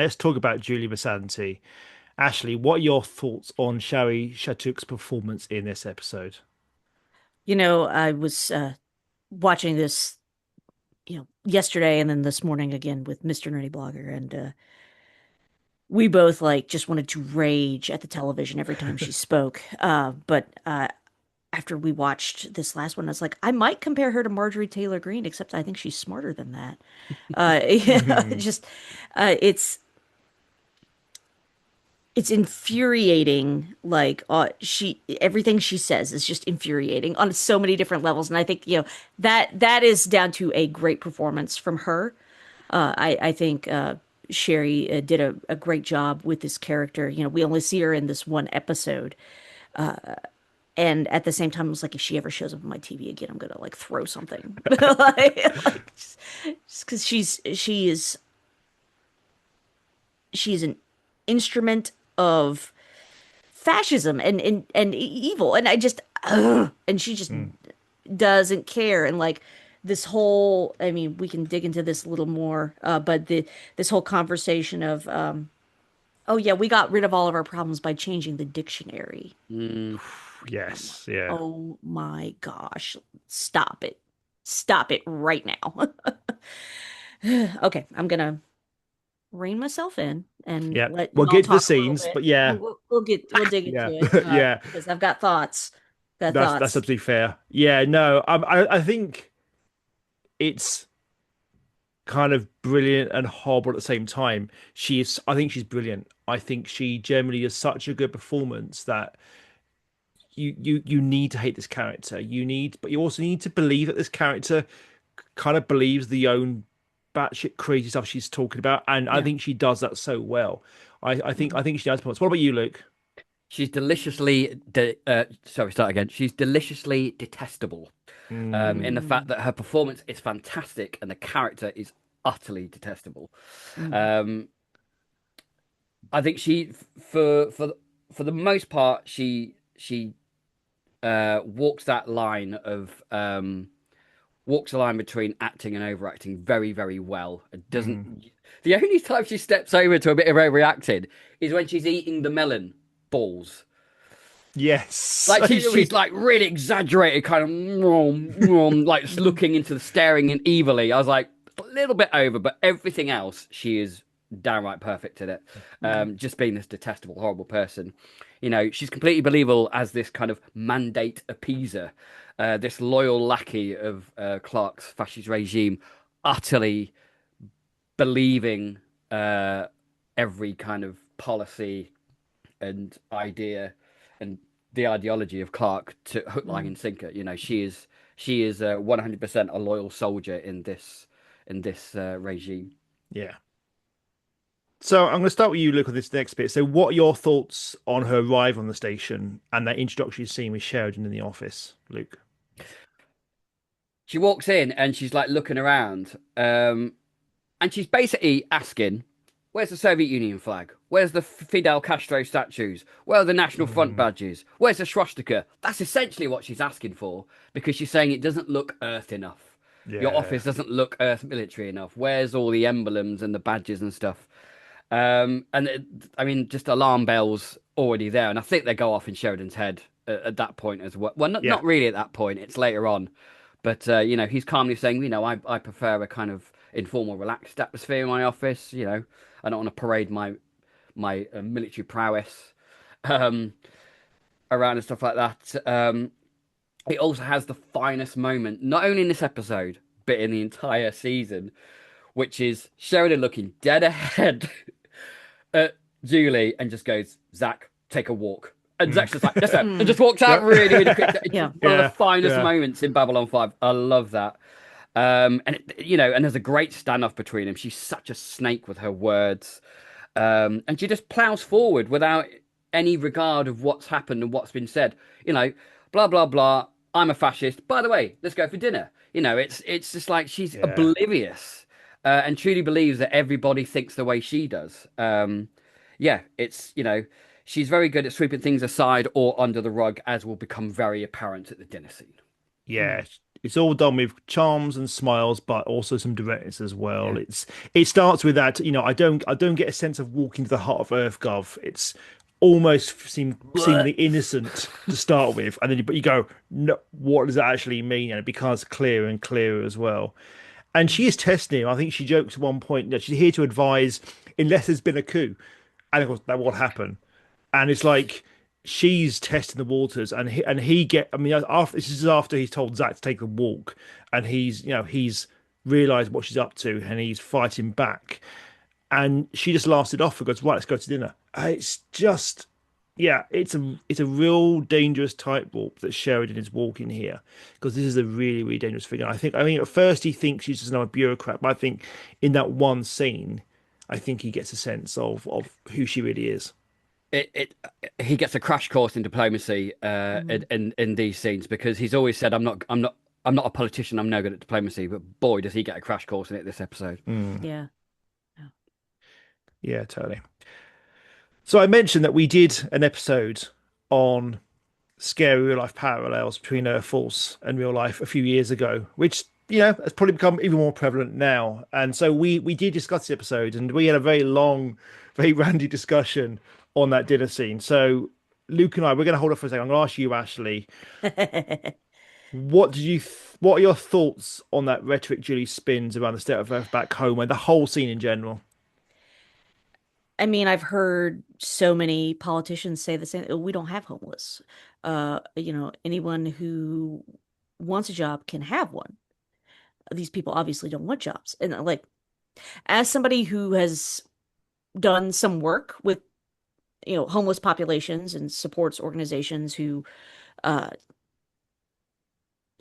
let's talk about Julie Musante. Ashley, what are your thoughts on Shari Shattuck's performance in this episode? I was watching this, yesterday and then this morning again with Mr. Nerdy Blogger, and we both like just wanted to rage at the television every time she spoke. But after we watched this last one, I was like, I might compare her to Marjorie Taylor Greene, except I think she's smarter than that. Hmm. Just it's infuriating. Like she everything she says is just infuriating on so many different levels, and I think that is down to a great performance from her. I think Sherry did a great job with this character. We only see her in this one episode, and at the same time, I was like, if she ever shows up on my TV again, I'm gonna like throw something, like just because she's an instrument of fascism and evil, and I just and she just doesn't care. And like this whole, I mean, we can dig into this a little more, but this whole conversation of oh yeah, we got rid of all of our problems by changing the dictionary. Mm. I'm like, Yes, yeah. oh my gosh, stop it right now. Okay, I'm gonna rein myself in and Yeah. let We'll y'all get to the talk a little scenes, bit. but yeah, We'll dig yeah, into it, yeah. because I've got thoughts. Got That's thoughts. absolutely fair. Yeah, no, I think it's kind of brilliant and horrible at the same time. I think she's brilliant. I think she generally is such a good performance that you need to hate this character. But you also need to believe that this character kind of believes the own batshit crazy stuff she's talking about, and I Yeah. think she does that so well. I Mhm. think she does points. What about you, Luke? She's deliciously sorry, start again. She's deliciously detestable. In the fact Mm. that her performance is fantastic and the character is utterly detestable. Mhm. Um, I think for the most part she walks that line of walks the line between acting and overacting very, very well. It Mm. doesn't. The only time she steps over to a bit of overreacting is when she's eating the melon balls. Yes, Like she. she's like really exaggerated, kind of like just Mhm. looking into the staring and evilly. I was like a little bit over, but everything else she is downright perfect at it. Mhm. Just being this detestable, horrible person. She's completely believable as this kind of mandate appeaser, this loyal lackey of Clark's fascist regime, utterly believing uh, every kind of policy and idea and the ideology of Clark to hook, line, Mhm. and sinker. She is 100% a loyal soldier in this regime. Yeah. So I'm going to start with you, Luke, on this next bit. So, what are your thoughts on her arrival on the station and that introductory scene with Sheridan in the office, Luke? She walks in and she's like looking around, and she's basically asking, "Where's the Soviet Union flag? Where's the Fidel Castro statues? Where are the National Front Mm, badges? Where's the swastika?" That's essentially what she's asking for because she's saying it doesn't look Earth enough. Your yeah. office doesn't look Earth military enough. Where's all the emblems and the badges and stuff? I mean, just alarm bells already there, and I think they go off in Sheridan's head at that point as well. Well, Yeah. not really at that point. It's later on, but he's calmly saying, I prefer a kind of informal, relaxed atmosphere in my office. I don't want to parade my military prowess um, around and stuff like that. It also has the finest moment, not only in this episode, but in the entire season, which is Sheridan looking dead ahead at Julie and just goes, "Zach, take a walk." And Mm. Zach's just like, "Yes, sir," and Mm. just walks out Yep. really, really quick. It's Yeah. one of the Yeah. finest Yeah. moments in Babylon 5. I love that. And there's a great standoff between them. She's such a snake with her words. And she just plows forward without any regard of what's happened and what's been said. You know, blah, blah, blah. I'm a fascist. By the way, let's go for dinner. It's just like she's Yeah. oblivious and truly believes that everybody thinks the way she does. Yeah, she's very good at sweeping things aside or under the rug, as will become very apparent at the dinner scene. Yeah. Mm. it's all done with charms and smiles, but also some directness as well. Yeah. It starts with that, I don't get a sense of walking to the heart of Earth, Gov. It's almost seemingly innocent to start with, and then but you go, no, what does that actually mean? And it becomes clearer and clearer as well. And she is testing him. I think she jokes at one point that she's here to advise unless there's been a coup. And of course, that will happen. And it's like she's testing the waters, and he get. I mean, after this is after he's told Zach to take a walk, and he's realised what she's up to, and he's fighting back. And she just laughs it off and goes, "Right, let's go to dinner." It's just, yeah, it's a real dangerous tightrope that Sheridan is walking here, because this is a really really dangerous figure. I mean, at first he thinks she's just another bureaucrat, but I think in that one scene, I think he gets a sense of who she really is. It he gets a crash course in diplomacy Mhm. in these scenes because he's always said I'm not a politician, I'm no good at diplomacy, but boy does he get a crash course in it this episode. Mm, Yeah. Yeah. yeah, totally. So I mentioned that we did an episode on scary real life parallels between Earth Force and real life a few years ago, which has probably become even more prevalent now. And so we did discuss the episode, and we had a very long, very randy discussion on that dinner scene. So Luke and we're going to hold off for a second. I'm going to ask you, Ashley, what are your thoughts on that rhetoric Julie spins around the state of Earth back home and the whole scene in general? I mean, I've heard so many politicians say the same. "Oh, we don't have homeless. Anyone who wants a job can have one. These people obviously don't want jobs." And like, as somebody who has done some work with, homeless populations and supports organizations uh,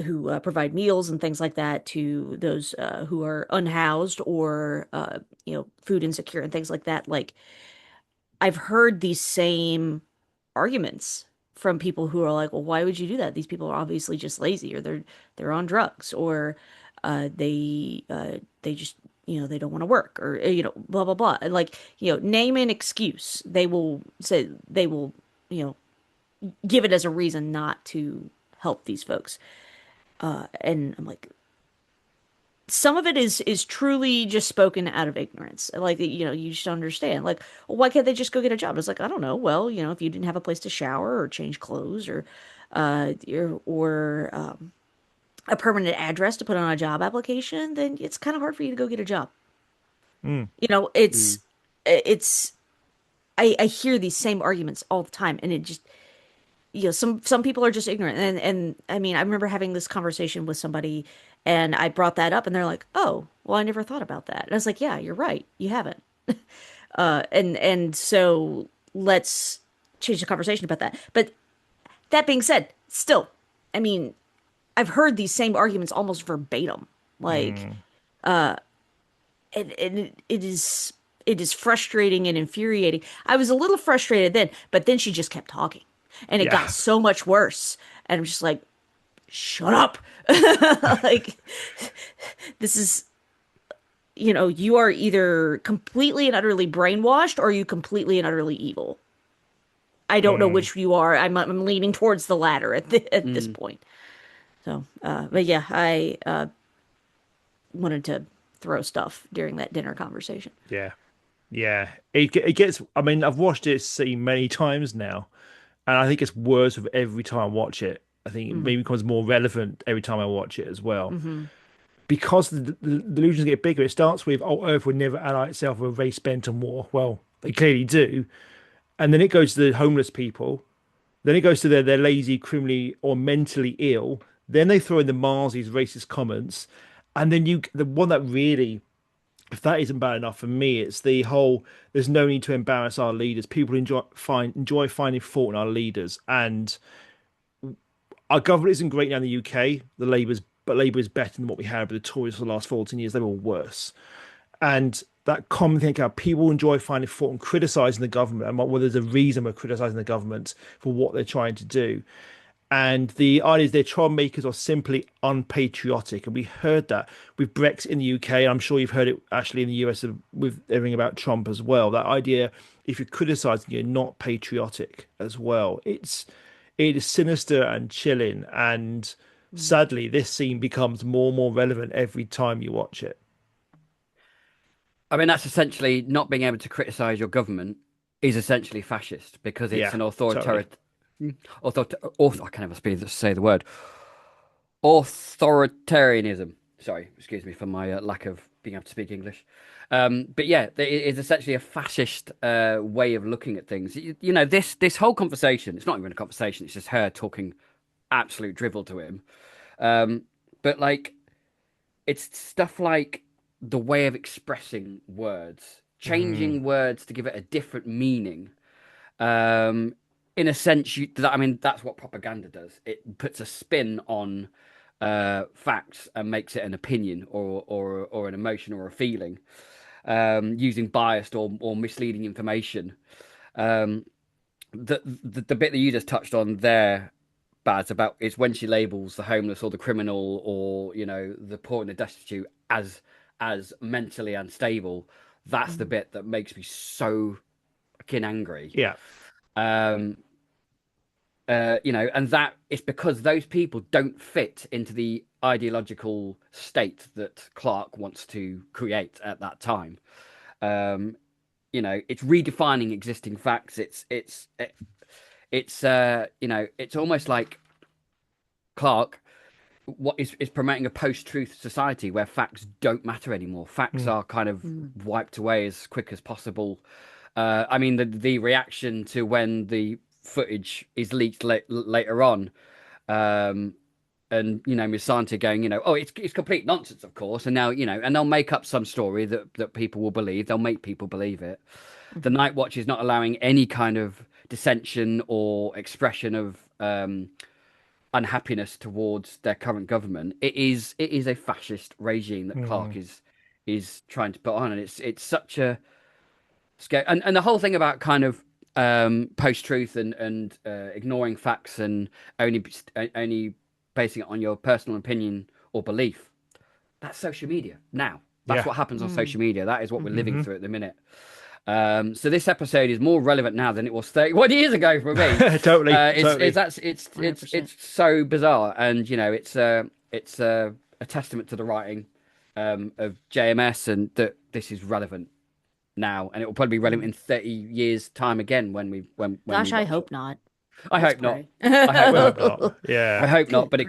who provide meals and things like that to those who are unhoused or food insecure and things like that. Like, I've heard these same arguments from people who are like, "Well, why would you do that? These people are obviously just lazy, or they're on drugs, or they just they don't want to work, or blah blah blah." And like, name an excuse. They will you know give it as a reason not to help these folks. And I'm like, some of it is truly just spoken out of ignorance. Like, you just don't understand. Like, well, why can't they just go get a job? It's like, I don't know. Well, if you didn't have a place to shower or change clothes or a permanent address to put on a job application, then it's kind of hard for you to go get a job. Mm, You know, Mm. it's I hear these same arguments all the time, and it just some people are just ignorant. And I mean, I remember having this conversation with somebody, and I brought that up, and they're like, "Oh, well, I never thought about that." And I was like, "Yeah, you're right, you haven't." And so let's change the conversation about that. But that being said, still, I mean, I've heard these same arguments almost verbatim. Like, mm, and it is frustrating and infuriating. I was a little frustrated then, but then she just kept talking, and it got yeah. so much worse. And I'm just like, shut up. Like, this is, you are either completely and utterly brainwashed or you completely and utterly evil. I don't know Mm. which you are. I'm leaning towards the latter at this Mm. point. So, but yeah, I wanted to throw stuff during that dinner conversation. Yeah, yeah. It gets. I mean, I've watched it scene many times now, and I think it's worse with every time I watch it. I think it Mm, maybe becomes more relevant every time I watch it as well, mm-hmm. because the delusions get bigger. It starts with, "Oh, Earth would never ally itself with a race bent on war." Well, they clearly do, and then it goes to the homeless people. Then it goes to they're lazy, criminally, or mentally ill. Then they throw in the Marsies racist comments, and then the one that really, if that isn't bad enough for me, it's the whole there's no need to embarrass our leaders. People enjoy finding fault in our leaders, and our government isn't great now in the UK. Labour is better than what we had with the Tories for the last 14 years. They were worse, and that common thing how people enjoy finding fault and criticizing the government, and whether there's a reason we're criticizing the government for what they're trying to do. And the idea is they're troublemakers or simply unpatriotic. And we heard that with Brexit in the UK. And I'm sure you've heard it actually in the US with everything about Trump as well. That idea, if you're criticizing, you're not patriotic as well. It is sinister and chilling. And sadly, this scene becomes more and more relevant every time you watch it. I mean, that's essentially not being able to criticize your government is essentially fascist because it's Yeah, an totally. I can't ever say the word authoritarianism. Sorry, excuse me for my lack of being able to speak English. But yeah, it is essentially a fascist way of looking at things. You know, this whole conversation. It's not even a conversation. It's just her talking absolute drivel to him. But like, it's stuff like the way of expressing words, Mm, changing words to give it a different meaning. Um, in a sense, I mean, that's what propaganda does. It puts a spin on facts and makes it an opinion or an emotion or a feeling, using biased or misleading information. Um, the bit that you just touched on there, Baz, about it's when she labels the homeless or the criminal or the poor and the destitute as mentally unstable. That's the Mhm. bit that makes me so fucking angry. yeah. Um, and that it's because those people don't fit into the ideological state that Clark wants to create at that time. Um, it's redefining existing facts. It's almost like Clark is promoting a post-truth society where facts don't matter anymore. Facts Mm, are kind of Mm. wiped away as quick as possible. I mean, the reaction to when the footage is leaked later on, um, and Musante going, oh, it's complete nonsense, of course, and now and they'll make up some story that people will believe. They'll make people believe it. The Mhm. Night Watch is not allowing any kind of dissension or expression of unhappiness towards their current government. It is a fascist regime that Clark mm, is trying to put on, and it's such a scare. And the whole thing about kind of post truth and ignoring facts and only basing it on your personal opinion or belief. That's social media now. That's yeah. what happens on Mm. social media. That is what we're Mhm. living Hmm. through at the minute. So this episode is more relevant now than it was 31 years ago for me. Totally, It's totally. that's 100%. it's so bizarre, and it's a testament to the writing of JMS, and that this is relevant now, and it will probably be relevant Mm. in 30 years' time again when we Gosh, I watch it. hope not. I Let's hope not. pray. I hope I not. hope not. I Yeah. hope not, Good but it